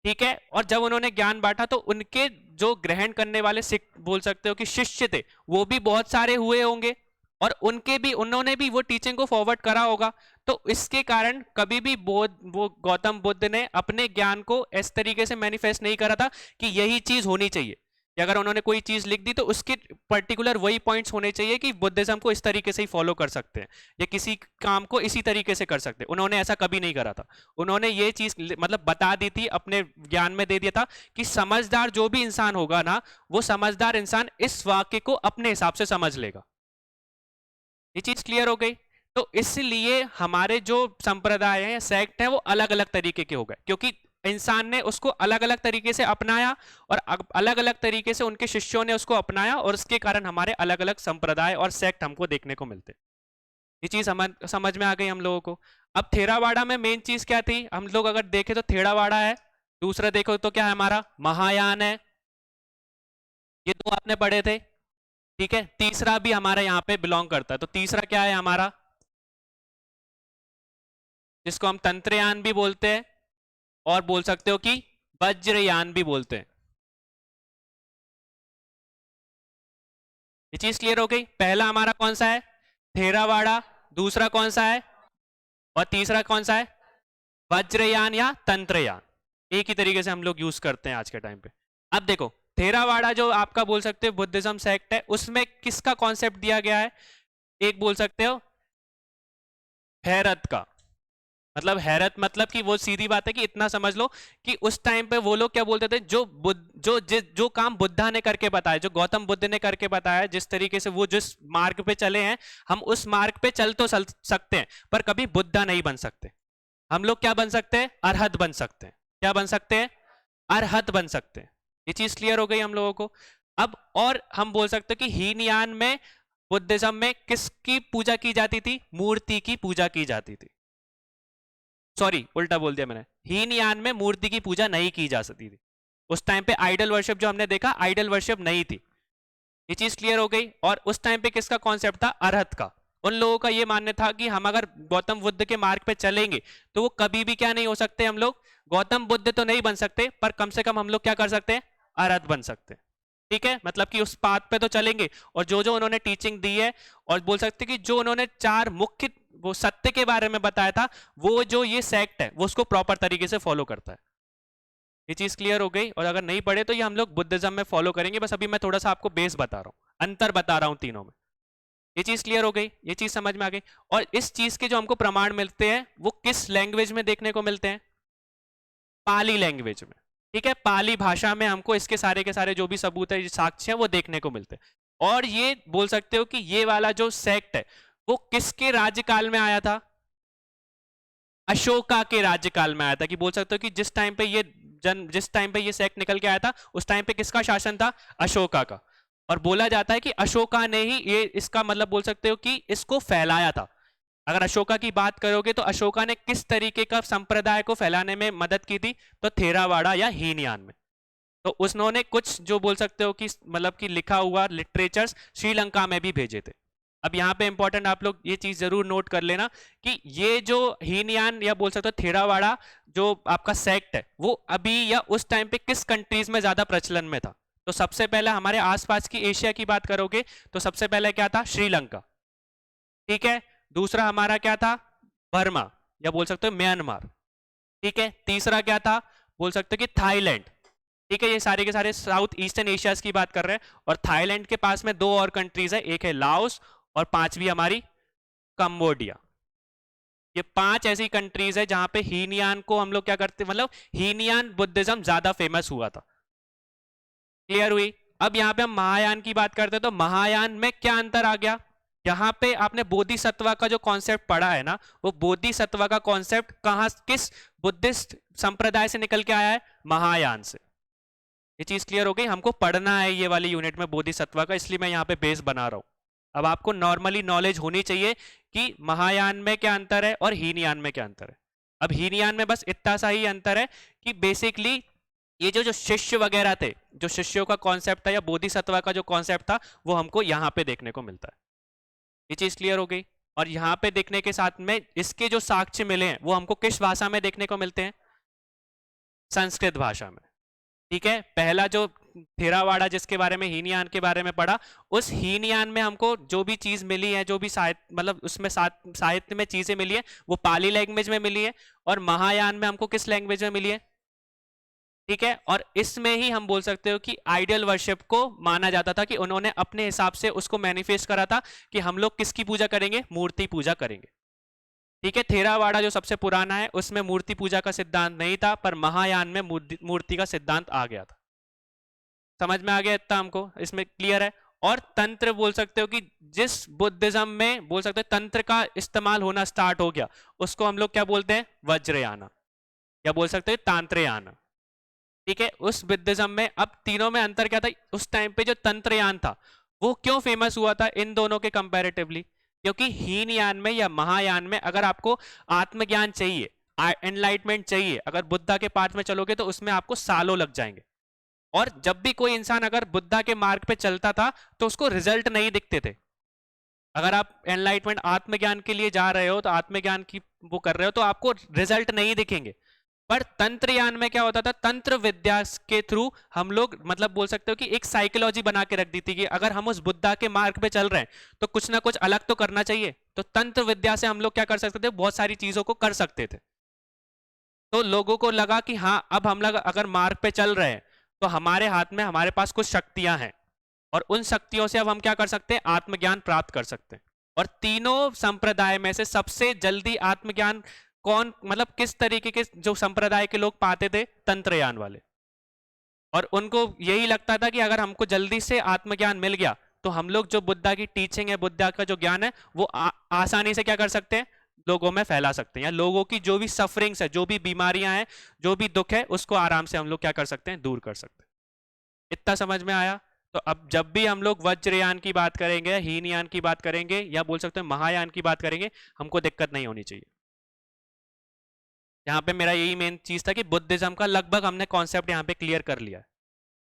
ठीक है। और जब उन्होंने ज्ञान बांटा तो उनके जो ग्रहण करने वाले बोल सकते हो कि शिष्य थे वो भी बहुत सारे हुए होंगे, और उन्होंने भी वो टीचिंग को फॉरवर्ड करा होगा। तो इसके कारण कभी भी वो गौतम बुद्ध ने अपने ज्ञान को इस तरीके से मैनिफेस्ट नहीं करा था कि यही चीज होनी चाहिए, कि अगर उन्होंने कोई चीज लिख दी तो उसके पर्टिकुलर वही पॉइंट्स होने चाहिए कि बुद्धिज्म को इस तरीके से ही फॉलो कर सकते हैं या किसी काम को इसी तरीके से कर सकते हैं। उन्होंने ऐसा कभी नहीं करा था। उन्होंने ये चीज मतलब बता दी थी, अपने ज्ञान में दे दिया था कि समझदार जो भी इंसान होगा ना, वो समझदार इंसान इस वाक्य को अपने हिसाब से समझ लेगा। ये चीज क्लियर हो गई। तो इसलिए हमारे जो संप्रदाय है या सेक्ट है वो अलग अलग तरीके के हो गए, क्योंकि इंसान ने उसको अलग अलग तरीके से अपनाया और अलग अलग तरीके से उनके शिष्यों ने उसको अपनाया, और उसके कारण हमारे अलग अलग संप्रदाय और सेक्ट हमको देखने को मिलते। ये चीज समझ में आ गई हम लोगों को। अब थेरावाड़ा में मेन चीज क्या थी, हम लोग अगर देखें तो थेरावाड़ा है, दूसरा देखो तो क्या है हमारा महायान है, ये दो आपने पढ़े थे। ठीक है, तीसरा भी हमारा यहाँ पे बिलोंग करता है। तो तीसरा क्या है हमारा, जिसको हम तंत्रयान भी बोलते हैं और बोल सकते हो कि वज्रयान भी बोलते हैं। ये चीज क्लियर हो गई। पहला हमारा कौन सा है, थेरावाड़ा, दूसरा कौन सा है और तीसरा कौन सा है, वज्रयान या तंत्रयान। एक ही तरीके से हम लोग यूज करते हैं आज के टाइम पे। अब देखो थेरावाड़ा जो आपका बोल सकते हो बुद्धिज्म सेक्ट है, उसमें किसका कॉन्सेप्ट दिया गया है, एक बोल सकते हो हैरत का। मतलब हैरत मतलब कि वो सीधी बात है कि इतना समझ लो कि उस टाइम पे वो लोग क्या बोलते थे, जो काम बुद्धा ने करके बताया, जो गौतम बुद्ध ने करके बताया, जिस तरीके से वो जिस मार्ग पे चले हैं, हम उस मार्ग पे चल तो सकते हैं पर कभी बुद्धा नहीं बन सकते। हम लोग क्या बन सकते हैं, अरहत बन सकते हैं। क्या बन सकते हैं, अरहत बन सकते हैं। ये चीज क्लियर हो गई हम लोगों को। अब और हम बोल सकते हैं कि हीनयान में बुद्धिज्म में किसकी पूजा की जाती थी, मूर्ति की पूजा की जाती थी। सॉरी उल्टा बोल दिया मैंने, हीनयान में मूर्ति की पूजा नहीं की जा सकती थी। उस टाइम पे आइडल वर्शिप जो हमने देखा, आइडल वर्शिप नहीं थी। ये चीज क्लियर हो गई। और उस टाइम पे किसका कॉन्सेप्ट था, अरहत का। उन लोगों का ये मानना था कि हम अगर गौतम बुद्ध के मार्ग पे चलेंगे तो वो कभी भी क्या नहीं हो सकते, हम लोग गौतम बुद्ध तो नहीं बन सकते पर कम से कम हम लोग क्या कर सकते हैं, अरहत बन सकते हैं। ठीक है, मतलब कि उस पाथ पे तो चलेंगे और जो जो उन्होंने टीचिंग दी है, और बोल सकते कि जो उन्होंने चार मुख्य वो सत्य के बारे में बताया था, वो जो ये सेक्ट है वो उसको प्रॉपर तरीके से फॉलो करता है। ये चीज क्लियर हो गई। और अगर नहीं पढ़े तो ये हम लोग बुद्धिज्म में फॉलो करेंगे, बस अभी मैं थोड़ा सा आपको बेस बता रहा हूँ, अंतर बता रहा हूँ तीनों में। ये चीज क्लियर हो गई, ये चीज समझ में आ गई। और इस चीज के जो हमको प्रमाण मिलते हैं वो किस लैंग्वेज में देखने को मिलते हैं, पाली लैंग्वेज में। ठीक है, पाली भाषा में हमको इसके सारे के सारे जो भी सबूत है, साक्ष्य है, वो देखने को मिलते हैं। और ये बोल सकते हो कि ये वाला जो सेक्ट है वो किसके राज्यकाल में आया था, अशोका के राज्यकाल में आया था। कि बोल सकते हो कि जिस टाइम पे ये सेक्ट निकल के आया था उस टाइम पे किसका शासन था, अशोका का। और बोला जाता है कि अशोका ने ही ये इसका मतलब बोल सकते हो कि इसको फैलाया था। अगर अशोका की बात करोगे तो अशोका ने किस तरीके का संप्रदाय को फैलाने में मदद की थी, तो थेरावाड़ा या हीनयान में। तो उन्होंने कुछ जो बोल सकते हो कि मतलब कि लिखा हुआ लिटरेचर्स श्रीलंका में भी भेजे थे। अब यहाँ पे इंपॉर्टेंट आप लोग ये चीज जरूर नोट कर लेना कि ये जो हीनयान या बोल सकते हो थेरावाड़ा जो आपका सेक्ट है वो अभी या उस टाइम पे किस कंट्रीज में ज्यादा प्रचलन में था। तो सबसे पहले हमारे आसपास की एशिया की बात करोगे तो सबसे पहले क्या था, श्रीलंका। ठीक है, दूसरा हमारा क्या था, बर्मा या बोल सकते हो म्यांमार। ठीक है, तीसरा क्या था, बोल सकते हो कि थाईलैंड। ठीक है, ये सारे के सारे साउथ ईस्टर्न एशिया की बात कर रहे हैं। और थाईलैंड के पास में दो और कंट्रीज है, एक है लाओस और पांचवी हमारी कंबोडिया। ये पांच ऐसी कंट्रीज है जहां पे हीनयान को हम लोग क्या करते, मतलब हीनयान बुद्धिज्म ज्यादा फेमस हुआ था। क्लियर हुई। अब यहाँ पे हम महायान की बात करते हैं तो महायान में क्या अंतर आ गया, यहाँ पे आपने बोधिसत्व का जो कॉन्सेप्ट पढ़ा है ना, वो बोधिसत्व का कॉन्सेप्ट कहां किस बुद्धिस्ट संप्रदाय से निकल के आया है, महायान से। ये चीज क्लियर हो गई। हमको पढ़ना है ये वाली यूनिट में बोधिसत्व का, इसलिए मैं यहाँ पे बेस बना रहा हूं। अब आपको नॉर्मली नॉलेज होनी चाहिए कि महायान में क्या अंतर है और हीनयान में क्या अंतर है। अब हीनयान में बस इतना सा ही अंतर है कि बेसिकली ये जो जो शिष्य वगैरह थे, जो शिष्यों का कॉन्सेप्ट था या बोधिसत्व का जो कॉन्सेप्ट था, वो हमको यहाँ पे देखने को मिलता है। ये चीज क्लियर हो गई। और यहाँ पे देखने के साथ में इसके जो साक्ष्य मिले हैं वो हमको किस भाषा में देखने को मिलते हैं, संस्कृत भाषा में। ठीक है, पहला जो थेरावाड़ा जिसके बारे में हीनयान के बारे में पढ़ा, उस हीनयान में हमको जो भी चीज मिली है, जो भी साहित्य मतलब उसमें साहित्य में चीजें मिली है, वो पाली लैंग्वेज में मिली है, और महायान में हमको किस लैंग्वेज में मिली है? ठीक है, और इसमें ही हम बोल सकते हो कि आइडियल वर्शिप को माना जाता था कि उन्होंने अपने हिसाब से उसको मैनिफेस्ट करा था कि हम लोग किसकी पूजा करेंगे? मूर्ति पूजा करेंगे। ठीक है, थेरावाड़ा जो सबसे पुराना है उसमें मूर्ति पूजा का सिद्धांत नहीं था, पर महायान में मूर्ति का सिद्धांत आ गया था। समझ में आ गया इतना हमको? इसमें क्लियर है। और तंत्र बोल सकते हो कि जिस बुद्धिज्म में बोल सकते हो तंत्र का इस्तेमाल होना स्टार्ट हो गया, उसको हम लोग क्या बोलते हैं? वज्रयाना, या बोल सकते हैं तांत्रयान। ठीक है, उस बुद्धिज्म में अब तीनों में अंतर क्या था? उस टाइम पे जो तंत्रयान था वो क्यों फेमस हुआ था इन दोनों के कंपैरेटिवली? क्योंकि हीनयान में या महायान में अगर आपको आत्मज्ञान चाहिए, एनलाइटमेंट चाहिए, अगर बुद्धा के पाथ में चलोगे तो उसमें आपको सालों लग जाएंगे। और जब भी कोई इंसान अगर बुद्धा के मार्ग पे चलता था तो उसको रिजल्ट नहीं दिखते थे। अगर आप एनलाइटमेंट आत्मज्ञान के लिए जा रहे हो, तो आत्मज्ञान की वो कर रहे हो, तो आपको रिजल्ट नहीं दिखेंगे। पर तंत्रयान में क्या होता था? तंत्र विद्या के थ्रू हम लोग मतलब बोल सकते हो कि एक साइकोलॉजी बना के रख दी थी कि अगर हम उस बुद्धा के मार्ग पे चल रहे हैं तो कुछ ना कुछ अलग तो करना चाहिए। तो तंत्र विद्या से हम लोग क्या कर सकते थे? बहुत सारी चीजों को कर सकते थे। तो लोगों को लगा कि हाँ, अब हम लोग अगर मार्ग पे चल रहे हैं तो हमारे हाथ में हमारे पास कुछ शक्तियां हैं, और उन शक्तियों से अब हम क्या कर सकते हैं? आत्मज्ञान प्राप्त कर सकते हैं। और तीनों संप्रदाय में से सबसे जल्दी आत्मज्ञान कौन मतलब किस तरीके के जो संप्रदाय के लोग पाते थे? तंत्रयान वाले। और उनको यही लगता था कि अगर हमको जल्दी से आत्मज्ञान मिल गया तो हम लोग जो बुद्धा की टीचिंग है, बुद्धा का जो ज्ञान है, वो आसानी से क्या कर सकते हैं? लोगों में फैला सकते हैं, या लोगों की जो भी सफरिंग्स है, जो भी बीमारियां हैं, जो भी दुख है, उसको आराम से हम लोग क्या कर सकते हैं? दूर कर सकते हैं। इतना समझ में आया? तो अब जब भी हम लोग वज्रयान की बात करेंगे, हीनयान की बात करेंगे, या बोल सकते हैं महायान की बात करेंगे, हमको दिक्कत नहीं होनी चाहिए। यहाँ पे मेरा यही मेन चीज था कि बुद्धिज्म का लगभग हमने कॉन्सेप्ट यहाँ पे क्लियर कर लिया है।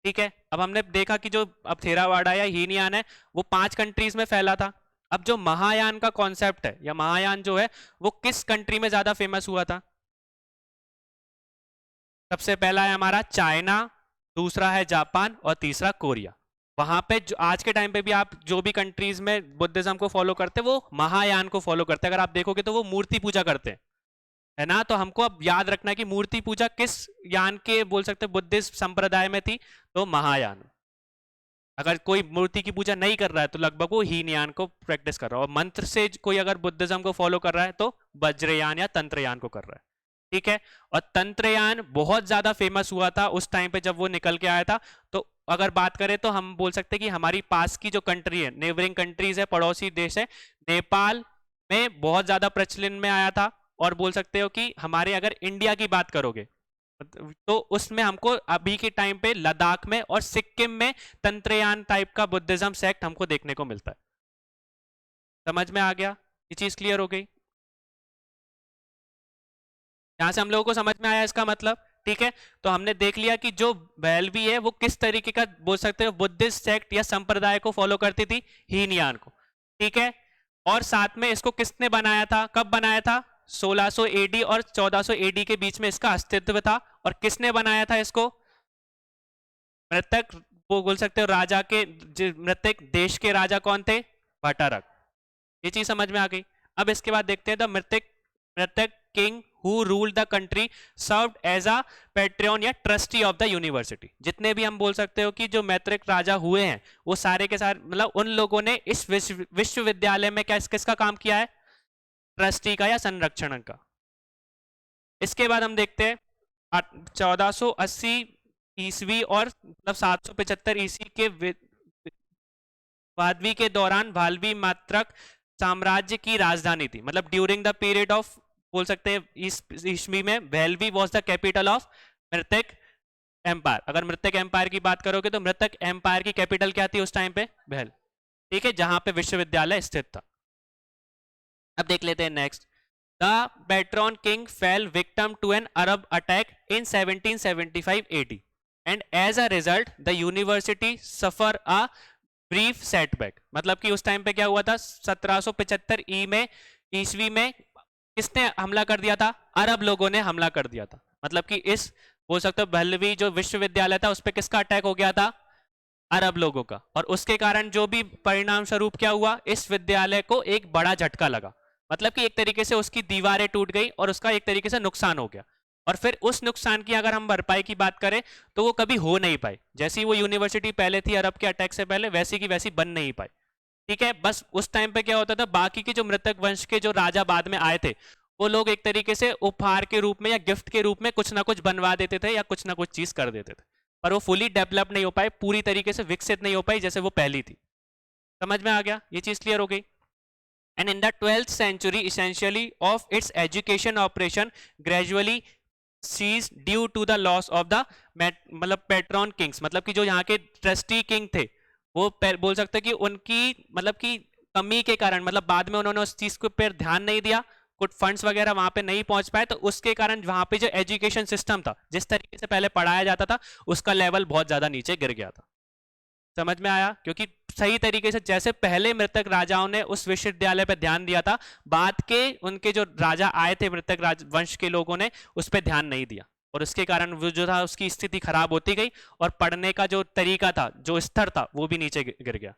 ठीक है, अब हमने देखा कि जो अब थेरावाड़ा या हीनयान है वो 5 कंट्रीज में फैला था। अब जो महायान का कॉन्सेप्ट है या महायान जो है वो किस कंट्री में ज्यादा फेमस हुआ था? सबसे पहला है हमारा चाइना, दूसरा है जापान, और तीसरा कोरिया। वहां पे जो आज के टाइम पे भी आप जो भी कंट्रीज में बुद्धिज्म को फॉलो करते हैं वो महायान को फॉलो करते हैं। अगर आप देखोगे तो वो मूर्ति पूजा करते हैं, है ना? तो हमको अब याद रखना है कि मूर्ति पूजा किस यान के बोल सकते हैं बुद्धिस्ट संप्रदाय में थी? तो महायान। अगर कोई मूर्ति की पूजा नहीं कर रहा है तो लगभग वो हीनयान को प्रैक्टिस कर रहा है, और मंत्र से कोई अगर बुद्धिज्म को फॉलो कर रहा है तो वज्रयान या तंत्रयान को कर रहा है। ठीक है, और तंत्रयान बहुत ज्यादा फेमस हुआ था उस टाइम पे जब वो निकल के आया था। तो अगर बात करें तो हम बोल सकते हैं कि हमारी पास की जो कंट्री है, नेबरिंग कंट्रीज है, पड़ोसी देश है, नेपाल में बहुत ज्यादा प्रचलन में आया था। और बोल सकते हो कि हमारे अगर इंडिया की बात करोगे तो उसमें हमको अभी के टाइम पे लद्दाख में और सिक्किम में तंत्रयान टाइप का बुद्धिज्म सेक्ट हमको देखने को मिलता है। समझ में आ गया? ये चीज क्लियर हो गई? यहां से हम लोगों को समझ में आया इसका मतलब? ठीक है, तो हमने देख लिया कि जो वेलवी है वो किस तरीके का बोल सकते हो बुद्धिस्ट सेक्ट या संप्रदाय को फॉलो करती थी? हीनयान को। ठीक है, और साथ में इसको किसने बनाया था? कब बनाया था? 1600 एडी और 1400 एडी के बीच में इसका अस्तित्व था। और किसने बनाया था इसको? मृतक, वो बोल सकते हो राजा के, मृतक देश के राजा कौन थे? भट्टारक। ये चीज समझ में आ गई? अब इसके बाद देखते हैं द मृतक मृतक king who ruled the country served as a patron या ट्रस्टी ऑफ द यूनिवर्सिटी। जितने भी हम बोल सकते हो कि जो मैत्रिक राजा हुए हैं वो सारे के सारे मतलब उन लोगों ने इस विश्वविद्यालय में क्या किसका काम किया है? ट्रस्टी का या संरक्षण का। इसके बाद हम देखते हैं 1480 ईस्वी और मतलब 775 ईस्वी के वादवी के दौरान भालवी मात्रक साम्राज्य की राजधानी थी। मतलब ड्यूरिंग द पीरियड ऑफ बोल सकते हैं ईस्वी में वेल्वी वॉज द कैपिटल ऑफ मृतक एम्पायर। अगर मृतक एम्पायर की बात करोगे तो मृतक एम्पायर की कैपिटल क्या थी उस टाइम पे? भेल। ठीक है, जहां पे विश्वविद्यालय स्थित था। अब देख लेते हैं next. The patron king fell victim to an Arab attack in 1775 AD and as a result the university suffer a brief setback. मतलब कि उस टाइम पे क्या हुआ था? 1775 ईस्वी में किसने हमला कर दिया था? अरब लोगों ने हमला कर दिया था। मतलब कि इस बोल सकते हो पहलवी जो विश्वविद्यालय था उस पर किसका अटैक हो गया था? अरब लोगों का। और उसके कारण जो भी परिणाम स्वरूप क्या हुआ, इस विद्यालय को एक बड़ा झटका लगा, मतलब कि एक तरीके से उसकी दीवारें टूट गई और उसका एक तरीके से नुकसान हो गया। और फिर उस नुकसान की अगर हम भरपाई की बात करें तो वो कभी हो नहीं पाई। जैसी वो यूनिवर्सिटी पहले थी अरब के अटैक से पहले, वैसी की वैसी बन नहीं पाई। ठीक है, बस उस टाइम पे क्या होता था, बाकी के जो मृतक वंश के जो राजा बाद में आए थे वो लोग एक तरीके से उपहार के रूप में या गिफ्ट के रूप में कुछ ना कुछ बनवा देते थे या कुछ ना कुछ चीज कर देते थे, पर वो फुली डेवलप नहीं हो पाए, पूरी तरीके से विकसित नहीं हो पाई जैसे वो पहली थी। समझ में आ गया? ये चीज क्लियर हो गई। And in the 12th century essentially of its education operation gradually ceased due to the loss of the मतलब पेट्रॉन किंग्स, मतलब कि जो यहाँ के ट्रस्टी किंग थे वो बोल सकते हैं कि उनकी मतलब कि कमी के कारण, मतलब बाद में उन्होंने उस चीज के ऊपर ध्यान नहीं दिया, कुछ फंड्स वगैरह वहां पे नहीं पहुंच पाए, तो उसके कारण वहां पे जो एजुकेशन सिस्टम था, जिस तरीके से पहले पढ़ाया जाता था, उसका लेवल बहुत ज्यादा नीचे गिर गया था। समझ में आया? क्योंकि सही तरीके से जैसे पहले मृतक राजाओं ने उस विश्वविद्यालय पर ध्यान दिया था, बाद के उनके जो राजा आए थे मृतक वंश के लोगों ने उस पर ध्यान नहीं दिया, और उसके कारण वो जो था उसकी स्थिति खराब होती गई और पढ़ने का जो तरीका था, जो स्तर था, वो भी नीचे गिर गया।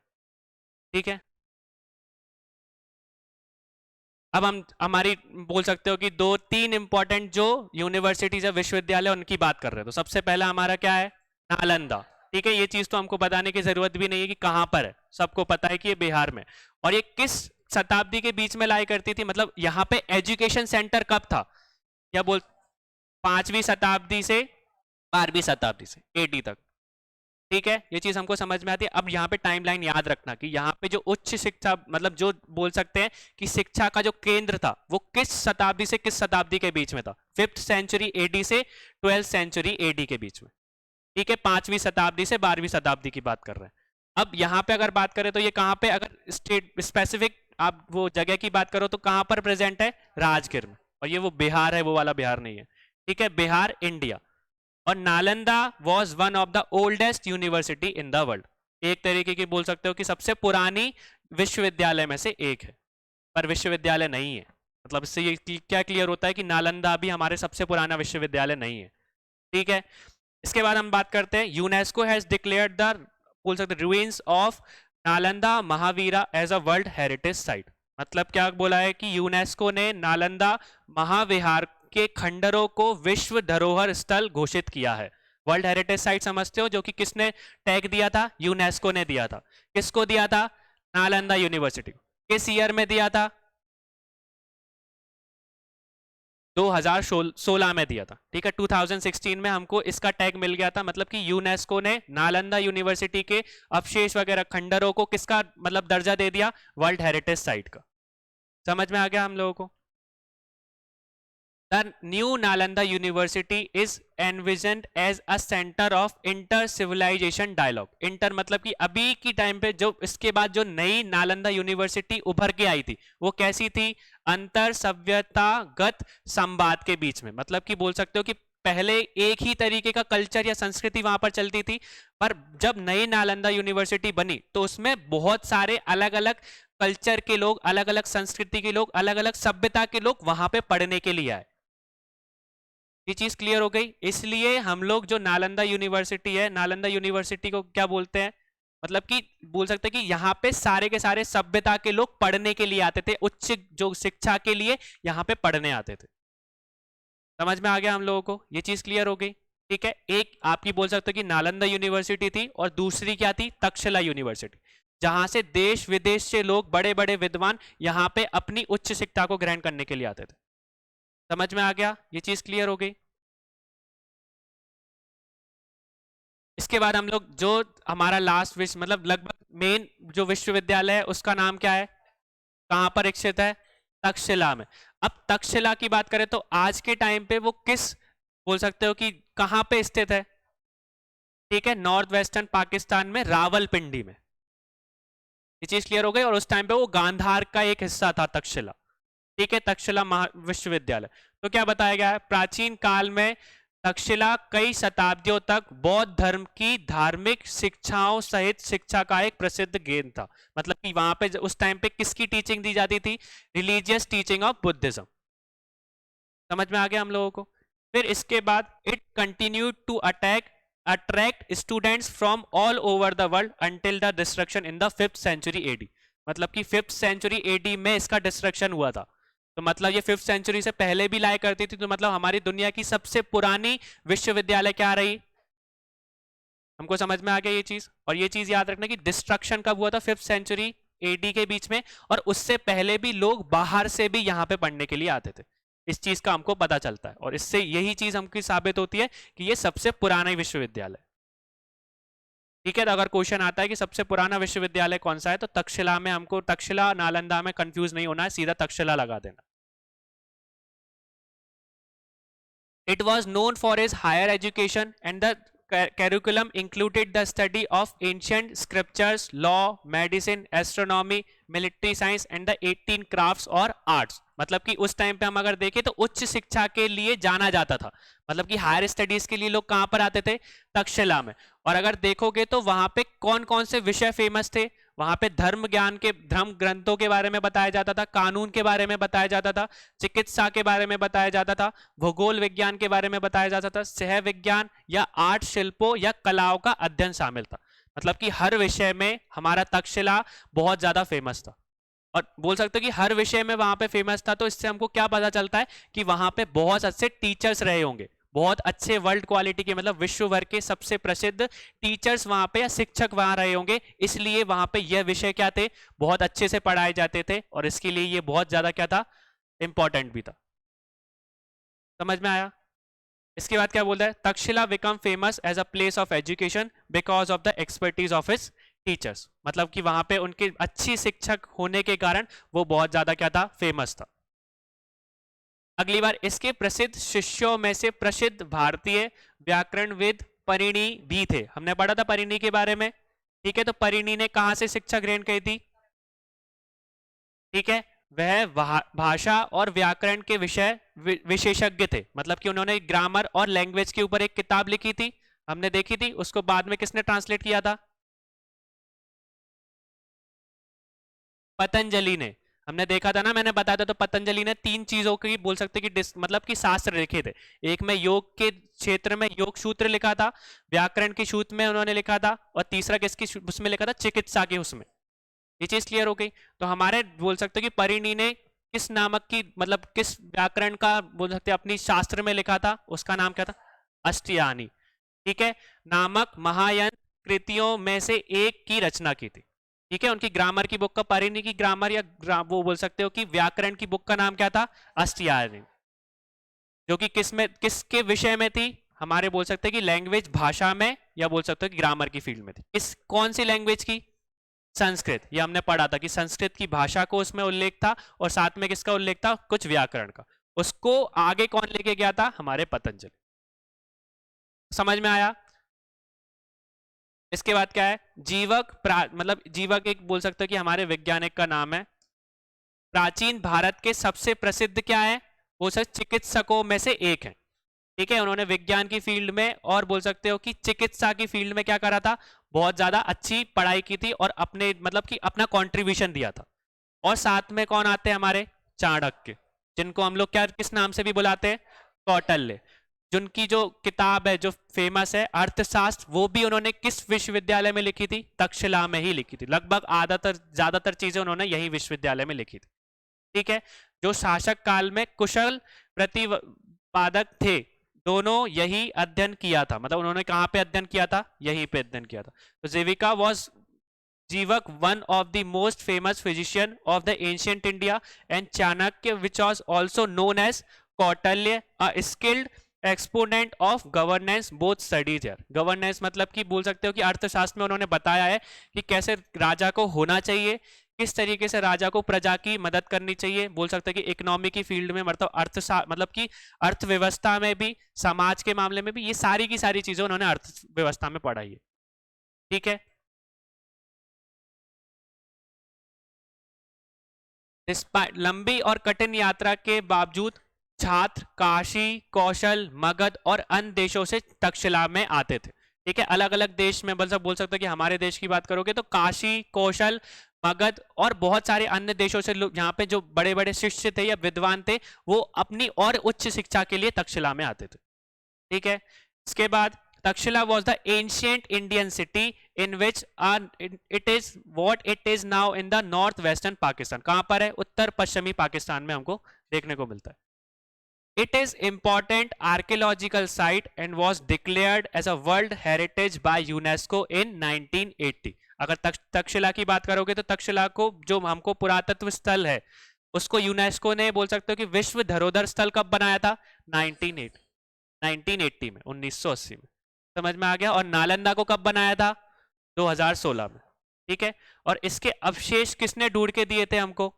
ठीक है, अब हम हमारी बोल सकते हो कि दो तीन इंपॉर्टेंट जो यूनिवर्सिटीज है, विश्वविद्यालय, उनकी बात कर रहे हैं। तो सबसे पहला हमारा क्या है? नालंदा। ठीक है, ये चीज तो हमको बताने की जरूरत भी नहीं है कि कहां पर है, सबको पता है कि ये बिहार में। और ये किस शताब्दी के बीच में लाई करती थी, मतलब यहाँ पे एजुकेशन सेंटर कब था? क्या बोल 5वीं शताब्दी से 12वीं शताब्दी से एडी तक। ठीक है, ये चीज हमको समझ में आती है। अब यहाँ पे टाइमलाइन याद रखना कि यहाँ पे जो उच्च शिक्षा, मतलब जो बोल सकते हैं कि शिक्षा का जो केंद्र था, वो किस शताब्दी से किस शताब्दी के बीच में था? 5th सेंचुरी एडी से 12th सेंचुरी एडी के बीच में। ठीक है, 5वीं शताब्दी से 12वीं शताब्दी की बात कर रहे हैं। अब यहाँ पे अगर बात करें तो ये कहाँ पे, अगर स्टेट स्पेसिफिक आप वो जगह की बात करो तो कहाँ पर प्रेजेंट है? राजगीर में। और ये वो बिहार है, वो वाला बिहार नहीं है। ठीक है, बिहार, इंडिया। और Nalanda was one of the oldest university in the world. एक तरीके की बोल सकते हो कि सबसे पुरानी विश्वविद्यालय में से एक है, पर विश्वविद्यालय नहीं है। मतलब इससे ये क्या क्लियर होता है कि नालंदा भी हमारे सबसे पुराना विश्वविद्यालय नहीं है। ठीक है, इसके बाद हम बात करते हैं, यूनेस्को हैज डिक्लेयर्ड द बोल सकते ruins of Nalanda Mahavira as a world heritage site. मतलब क्या बोला है कि यूनेस्को ने नालंदा महाविहार के खंडरों को विश्व धरोहर स्थल घोषित किया है। वर्ल्ड हेरिटेज साइट समझते हो, जो कि किसने टैग दिया था? यूनेस्को ने दिया था। किसको दिया था? नालंदा यूनिवर्सिटी। किस ईयर में दिया था? 2016 में दिया था। ठीक है, 2016 में हमको इसका टैग मिल गया था। मतलब कि यूनेस्को ने नालंदा यूनिवर्सिटी के अवशेष वगैरह खंडरों को किसका मतलब दर्जा दे दिया? वर्ल्ड हेरिटेज साइट का। समझ में आ गया हम लोगों को? The new Nalanda University is envisioned as a center of inter-civilization dialogue. Inter मतलब कि अभी की टाइम पे जो इसके बाद जो नई नालंदा यूनिवर्सिटी उभर के आई थी वो कैसी थी? अंतर सभ्यतागत संवाद के बीच में। मतलब कि बोल सकते हो कि पहले एक ही तरीके का कल्चर या संस्कृति वहां पर चलती थी, पर जब नई नालंदा यूनिवर्सिटी बनी तो उसमें बहुत सारे अलग अलग कल्चर के लोग, अलग अलग संस्कृति के लोग, अलग अलग सभ्यता के लोग वहां पे पढ़ने के लिए आए। ये चीज क्लियर हो गई। इसलिए हम लोग जो नालंदा यूनिवर्सिटी है, नालंदा यूनिवर्सिटी को क्या बोलते हैं? मतलब कि बोल सकते हैं कि यहाँ पे सारे के सारे सभ्यता के लोग पढ़ने के लिए आते थे, उच्च जो शिक्षा के लिए यहाँ पे पढ़ने आते थे। समझ में आ गया हम लोगों को? ये चीज क्लियर हो गई। ठीक है, एक आपकी बोल सकते हो कि नालंदा यूनिवर्सिटी थी और दूसरी क्या थी? तक्षशिला यूनिवर्सिटी, जहां से देश विदेश से लोग, बड़े बड़े विद्वान यहाँ पे अपनी उच्च शिक्षा को ग्रहण करने के लिए आते थे। समझ में आ गया? ये चीज क्लियर हो गई। इसके बाद हम लोग जो हमारा लास्ट विश्व मतलब लगभग मेन जो विश्वविद्यालय है उसका नाम क्या है? कहां पर स्थित है? तक्षशिला में। अब तक्षशिला की बात करें तो आज के टाइम पे वो किस बोल सकते हो कि कहां पे स्थित है? ठीक है, नॉर्थ वेस्टर्न पाकिस्तान में रावलपिंडी में। ये चीज क्लियर हो गई। और उस टाइम पे वो गांधार का एक हिस्सा था तक्षशिला। ठीक है, तक्षशिला विश्वविद्यालय। तो क्या बताया गया है? प्राचीन काल में तक्षशिला कई शताब्दियों तक बौद्ध धर्म की धार्मिक शिक्षाओं सहित शिक्षा का एक प्रसिद्ध केंद्र था। मतलब कि वहां पे उस टाइम पे किसकी टीचिंग दी जाती थी? Religious teaching of Buddhism. समझ में आ गया हम लोगों को? फिर इसके बाद it continued to attract students from all over the world until the destruction in the 5th century AD. मतलब कि 5th सेंचुरी एडी में इसका डिस्ट्रक्शन हुआ था। तो मतलब ये 5th सेंचुरी से पहले भी लाया करती थी। तो मतलब हमारी दुनिया की सबसे पुरानी विश्वविद्यालय क्या रही, हमको समझ में आ गया ये चीज। और ये चीज याद रखना कि डिस्ट्रक्शन कब हुआ था, 5th सेंचुरी एडी के बीच में, और उससे पहले भी लोग बाहर से भी यहाँ पे पढ़ने के लिए आते थे। इस चीज का हमको पता चलता है और इससे यही चीज हमको साबित होती है कि ये सबसे पुराना विश्वविद्यालय। ठीक है, तो अगर क्वेश्चन आता है कि सबसे पुराना विश्वविद्यालय कौन सा है, तो तक्षशिला में, हमको तक्षशिला नालंदा में कंफ्यूज नहीं होना है, सीधा तक्षशिला लगा देना। It was known for its higher education and the curriculum included the study of ancient scriptures, law, medicine, astronomy, military science and the 18 crafts और arts। मतलब कि उस टाइम पे हम अगर देखें तो उच्च शिक्षा के लिए जाना जाता था। मतलब कि हायर स्टडीज के लिए लोग कहाँ पर आते थे, तक्षशिला में। और अगर देखोगे तो वहां पे कौन कौन से विषय फेमस थे, वहां पे धर्म ज्ञान के, धर्म ग्रंथों के बारे में बताया जाता था, कानून के बारे में बताया जाता था, चिकित्सा के बारे में बताया जाता था, भूगोल विज्ञान के बारे में बताया जाता था, सह विज्ञान या आर्ट, शिल्पों या कलाओं का अध्ययन शामिल था। मतलब कि हर विषय में हमारा तक्षशिला बहुत ज्यादा फेमस था। और बोल सकते हो कि हर विषय में वहां पे फेमस था। तो इससे हमको क्या पता चलता है कि वहां पे बहुत अच्छे टीचर्स रहे होंगे, बहुत अच्छे वर्ल्ड क्वालिटी के, मतलब विश्व भर के सबसे प्रसिद्ध टीचर्स वहां पे या शिक्षक वहां रहे होंगे। इसलिए वहां पे यह विषय क्या थे, बहुत अच्छे से पढ़ाए जाते थे और इसके लिए ये बहुत ज्यादा क्या था, इंपॉर्टेंट भी था। समझ में आया। इसके बाद क्या बोलता है, Takshashila become famous as a place of education because of the expertise of its teachers. मतलब कि वहां पे उनके अच्छी शिक्षक होने के कारण वो बहुत ज्यादा क्या था, फेमस था। अगली बार, इसके प्रसिद्ध शिष्यों में से प्रसिद्ध भारतीय व्याकरणविद परिणी भी थे। हमने पढ़ा था परिणी के बारे में। ठीक है, तो परिणी ने कहां से शिक्षा ग्रहण की थी, ठीक है, वह भाषा और व्याकरण के विषय विशेषज्ञ थे। मतलब कि उन्होंने ग्रामर और लैंग्वेज के ऊपर एक किताब लिखी थी, हमने देखी थी, उसको बाद में किसने ट्रांसलेट किया था, पतंजलि ने। हमने देखा था ना, मैंने बताया था, तो पतंजलि ने 3 चीजों की बोल सकते कि मतलब कि शास्त्र लिखे थे। एक में योग के क्षेत्र में योग सूत्र लिखा था, व्याकरण के सूत्र में उन्होंने लिखा था, और तीसरा किसकी उसमें लिखा था, चिकित्सा के उसमें। ये चीज क्लियर हो गई। तो हमारे बोल सकते कि परिणी ने किस नामक की, मतलब किस व्याकरण का बोल सकते अपनी शास्त्र में लिखा था, उसका नाम क्या था, अष्टयानी, ठीक है, नामक महायान कृतियों में से एक की रचना की थी। ठीक है, उनकी ग्रामर की बुक का, परिणी की ग्रामर या वो बोल सकते हो कि व्याकरण की बुक का नाम क्या था, अष्टयानी, जो कि किसके विषय में थी, हमारे बोल सकते हैं कि लैंग्वेज, भाषा में, या बोल सकते हो कि ग्रामर की फील्ड में थी। किस कौन सी लैंग्वेज की, संस्कृत। ये हमने पढ़ा था कि संस्कृत की भाषा को उसमें उल्लेख था, और साथ में किसका उल्लेख था, कुछ व्याकरण का। उसको आगे कौन लेके गया था, हमारे पतंजलि। समझ में आया। इसके बाद क्या है, जीवक मतलब जीवक एक बोल सकते हो कि हमारे वैज्ञानिक का नाम है। प्राचीन भारत के सबसे प्रसिद्ध क्या है, वो सब चिकित्सकों में से एक है। ठीक है, उन्होंने विज्ञान की फील्ड में और बोल सकते हो कि चिकित्सा की फील्ड में क्या करा था, बहुत ज्यादा अच्छी पढ़ाई की थी और अपने मतलब कि अपना कंट्रीब्यूशन दिया था। और साथ में कौन आते हैं, हमारे चाणक्य, जिनको हम लोग क्या किस नाम से भी बुलाते हैं, कौटिल्य। जिनकी जो किताब है जो फेमस है अर्थशास्त्र, वो भी उन्होंने किस विश्वविद्यालय में लिखी थी, तक्षशिला में ही लिखी थी। लगभग ज्यादातर चीजें उन्होंने यही विश्वविद्यालय में लिखी थी। ठीक है, जो शासक काल में कुशल प्रतिपादक थे, दोनों यही अध्ययन किया था। मतलब उन्होंने कहां पे अध्ययन किया था, यहीं पे अध्ययन किया था। तो Jivika was Jivaka one of the most famous physician of the ancient India, and Chanakya which was also known as Kautilya, a skilled exponent of governance both studies here. Governance मतलब कि बोल सकते हो कि अर्थशास्त्र में उन्होंने बताया है कि कैसे राजा को होना चाहिए, किस तरीके से राजा को प्रजा की मदद करनी चाहिए। बोल सकते हैं कि इकोनॉमी की फील्ड में, मतलब मतलब कि अर्थव्यवस्था में भी, समाज के मामले में भी, ये सारी की सारी चीजें उन्होंने अर्थव्यवस्था में पढ़ाई है। ठीक है, लंबी और कठिन यात्रा के बावजूद छात्र काशी, कौशल, मगध और अन्य देशों से तक्षशिला में आते थे। ठीक है, अलग अलग देश में बोल सकते हो कि हमारे देश की बात करोगे तो काशी, कौशल, मगध और बहुत सारे अन्य देशों से लोग यहाँ पे जो बड़े बड़े शिष्य थे या विद्वान थे वो अपनी और उच्च शिक्षा के लिए तक्षशिला में आते थे। ठीक है, इसके बाद Takshashila was the ancient Indian city in which it is what it is now in the northwestern Pakistan। कहाँ पर है? उत्तर पश्चिमी पाकिस्तान में हमको देखने को मिलता है। It is important archaeological site and was declared as a World Heritage by UNESCO in 1980। अगर तक्षशिला की बात करोगे तो तक्षशिला को जो हमको पुरातत्व स्थल है उसको यूनेस्को ने बोल सकते हो कि विश्व धरोहर स्थल कब बनाया था? 1980 में, 1980 में। समझ में आ गया? और नालंदा को कब बनाया था? 2016 में। ठीक है, और इसके अवशेष किसने ढूंढ के दिए थे हमको?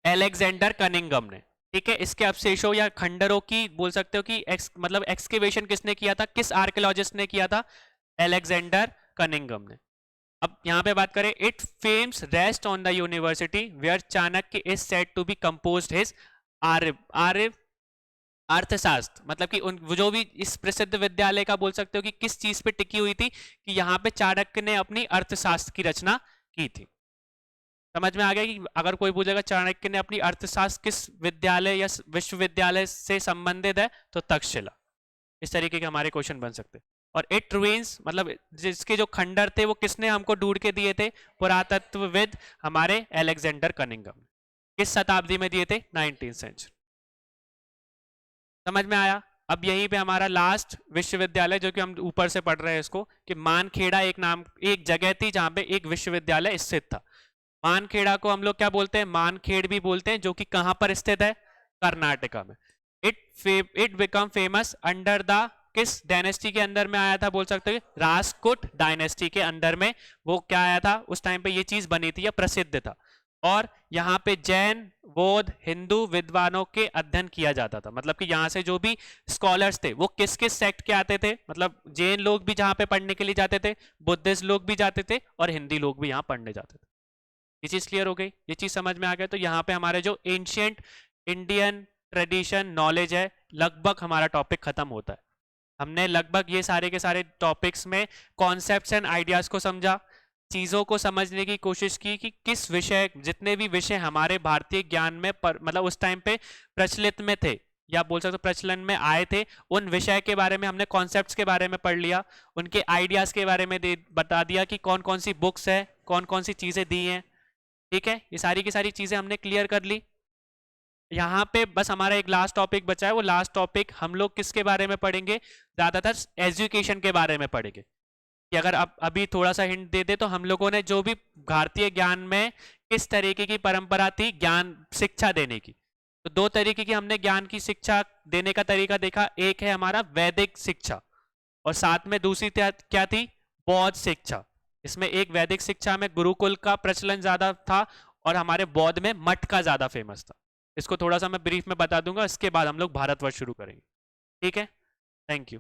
अलेक्जेंडर कनिंघम ने। ठीक है, इसके अवशेषों या खंडरों की बोल सकते हो कि मतलब एक्सकेवेशन किसने किया था? किस आर्कियोलॉजिस्ट ने किया था? अलेक्जेंडर कनिंघम ने। अब यहाँ पे बात करें, it fames rest on the university where Chanakya is said to be composed his Arya Arthashastra. मतलब कि उन जो भी इस प्रसिद्ध विद्यालय का बोल सकते हो कि किस चीज पे टिकी हुई थी कि यहाँ पे चाणक्य ने अपनी अर्थशास्त्र की रचना की थी। समझ में आ गया कि अगर कोई पूछेगा चाणक्य ने अपनी अर्थशास्त्र किस विद्यालय या विश्वविद्यालय से संबंधित है तो तक्षशिला। इस तरीके के हमारे क्वेश्चन बन सकते हैं। और इट रुइंस मतलब जिसके जो खंडर थे वो किसने हमको ढूंढ के दिए थे? पुरातत्वविद हमारे अलेक्जेंडर कनिंघम। किस शताब्दी में दिए थे? 19th century. समझ में आया? अब यहीं पे हमारा लास्ट विश्वविद्यालय जो कि हम ऊपर से पढ़ रहे हैं इसको कि मानखेड़ा एक जगह थी जहां पे एक विश्वविद्यालय स्थित था। मानखेड़ा को हम लोग क्या बोलते हैं? मानखेड़ भी बोलते हैं, जो कि कहां पर स्थित है? कर्नाटका में। It become famous under the किस डायनेस्टी के अंदर में आया था? बोल सकते हैं राजपूत डायनेस्टी के अंदर में वो क्या आया था? उस टाइम पे ये चीज बनी थी या प्रसिद्ध था। और यहाँ पे जैन, बौद्ध, हिंदू विद्वानों के अध्ययन किया जाता था। मतलब कि यहाँ से जो भी स्कॉलर्स थे वो किस किस सेक्ट के आते थे? मतलब जैन लोग भी जहाँ पे पढ़ने के लिए जाते थे, बुद्धिस्ट लोग भी जाते थे और हिंदी लोग भी यहाँ पढ़ने जाते थे। ये चीज क्लियर हो गई? ये चीज समझ में आ गया? तो यहाँ पे हमारे जो एंशियंट इंडियन ट्रेडिशन नॉलेज है लगभग हमारा टॉपिक खत्म होता है। हमने लगभग ये सारे के सारे टॉपिक्स में कॉन्सेप्ट्स एंड आइडियाज को समझा, चीजों को समझने की कोशिश की कि किस विषय, जितने भी विषय हमारे भारतीय ज्ञान में मतलब उस टाइम पे प्रचलित में थे या बोल सकते प्रचलन में आए थे, उन विषय के बारे में हमने कॉन्सेप्ट्स के बारे में पढ़ लिया, उनके आइडियाज के बारे में बता दिया कि कौन कौन सी बुक्स है, कौन कौन सी चीजें दी हैं। ठीक है, ये सारी की सारी चीजें हमने क्लियर कर ली। यहाँ पे बस हमारा एक लास्ट टॉपिक बचा है। वो लास्ट टॉपिक हम लोग किसके बारे में पढ़ेंगे? ज्यादातर एजुकेशन के बारे में पढ़ेंगे। कि अगर अब अभी थोड़ा सा हिंट दे दे तो हम लोगों ने जो भी भारतीय ज्ञान में किस तरीके की परंपरा थी ज्ञान शिक्षा देने की, तो दो तरीके की हमने ज्ञान की शिक्षा देने का तरीका देखा। एक है हमारा वैदिक शिक्षा और साथ में दूसरी क्या थी? बौद्ध शिक्षा। इसमें एक वैदिक शिक्षा में गुरुकुल का प्रचलन ज्यादा था और हमारे बौद्ध में मठ का ज्यादा फेमस था। इसको थोड़ा सा मैं ब्रीफ में बता दूंगा, इसके बाद हम लोग भारतवर्ष शुरू करेंगे। ठीक है, थैंक यू।